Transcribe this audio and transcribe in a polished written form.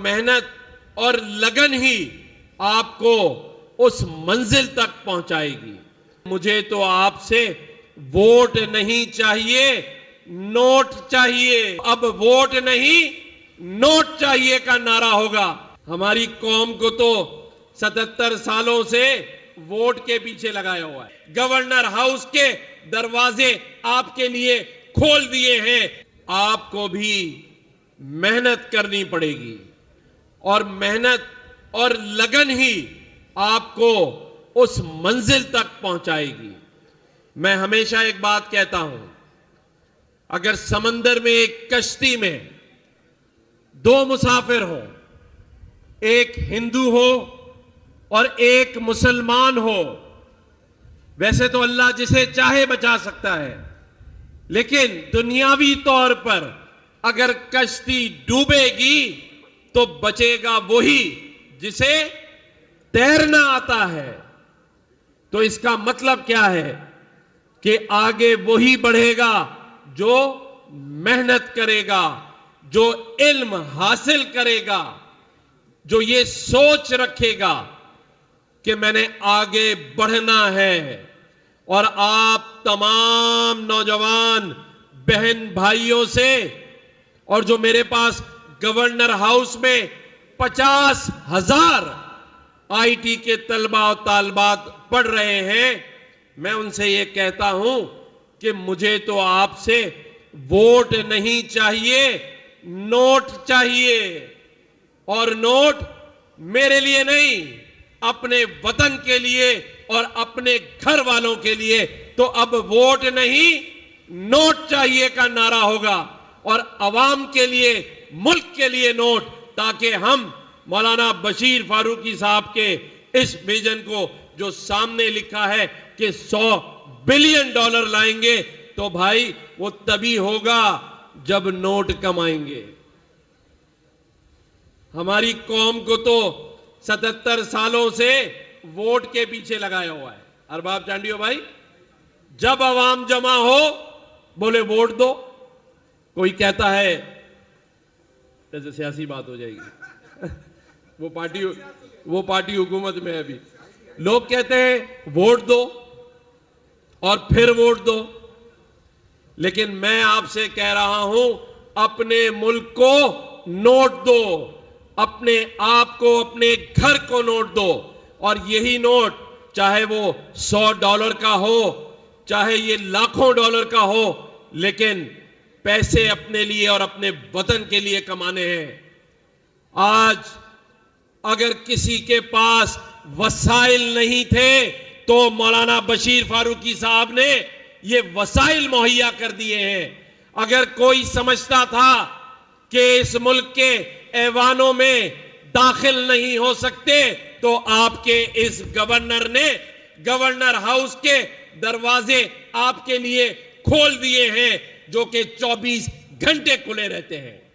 मेहनत और लगन ही आपको उस मंजिल तक पहुंचाएगी। मुझे तो आपसे वोट नहीं चाहिए, नोट चाहिए। अब वोट नहीं, नोट चाहिए का नारा होगा। हमारी कौम को तो 77 सालों से वोट के पीछे लगाया हुआ है। गवर्नर हाउस के दरवाजे आपके लिए खोल दिए हैं। आपको भी मेहनत करनी पड़ेगी और मेहनत और लगन ही आपको उस मंजिल तक पहुंचाएगी। मैं हमेशा एक बात कहता हूं, अगर समंदर में एक कश्ती में दो मुसाफिर हो, एक हिंदू हो और एक मुसलमान हो, वैसे तो अल्लाह जिसे चाहे बचा सकता है, लेकिन दुनियावी तौर पर अगर कश्ती डूबेगी तो बचेगा वही जिसे तैरना आता है। तो इसका मतलब क्या है कि आगे वही बढ़ेगा जो मेहनत करेगा, जो इल्म हासिल करेगा, जो ये सोच रखेगा कि मैंने आगे बढ़ना है। और आप तमाम नौजवान बहन भाइयों से, और जो मेरे पास गवर्नर हाउस में 50,000 आईटी के तलबा और तालबात पढ़ रहे हैं, मैं उनसे ये कहता हूं कि मुझे तो आपसे वोट नहीं चाहिए, नोट चाहिए। और नोट मेरे लिए नहीं, अपने वतन के लिए और अपने घर वालों के लिए। तो अब वोट नहीं, नोट चाहिए का नारा होगा और अवाम के लिए, मुल्क के लिए नोट, ताकि हम मौलाना बशीर फारूकी साहब के इस विजन को जो सामने लिखा है कि $100 बिलियन लाएंगे, तो भाई वो तभी होगा जब नोट कमाएंगे। हमारी कौम को तो 77 सालों से वोट के पीछे लगाया हुआ है। अरबाब चांडियो भाई, जब अवाम जमा हो बोले वोट दो। कोई कहता है, जैसे सियासी बात हो जाएगी वो पार्टी हुकूमत में है अभी, लोग कहते हैं वोट दो और फिर वोट दो। लेकिन मैं आपसे कह रहा हूं, अपने मुल्क को नोट दो, अपने आप को, अपने घर को नोट दो। और यही नोट, चाहे वो $100 का हो, चाहे ये लाखों डॉलर का हो, लेकिन पैसे अपने लिए और अपने वतन के लिए कमाने हैं। आज अगर किसी के पास वसाइल नहीं थे तो मौलाना बशीर फारूकी साहब ने ये वसाइल मुहैया कर दिए हैं। अगर कोई समझता था कि इस मुल्क के ऐवानों में दाखिल नहीं हो सकते, तो आपके इस गवर्नर ने गवर्नर हाउस के दरवाजे आपके लिए खोल दिए हैं, जो कि 24 घंटे खुले रहते हैं।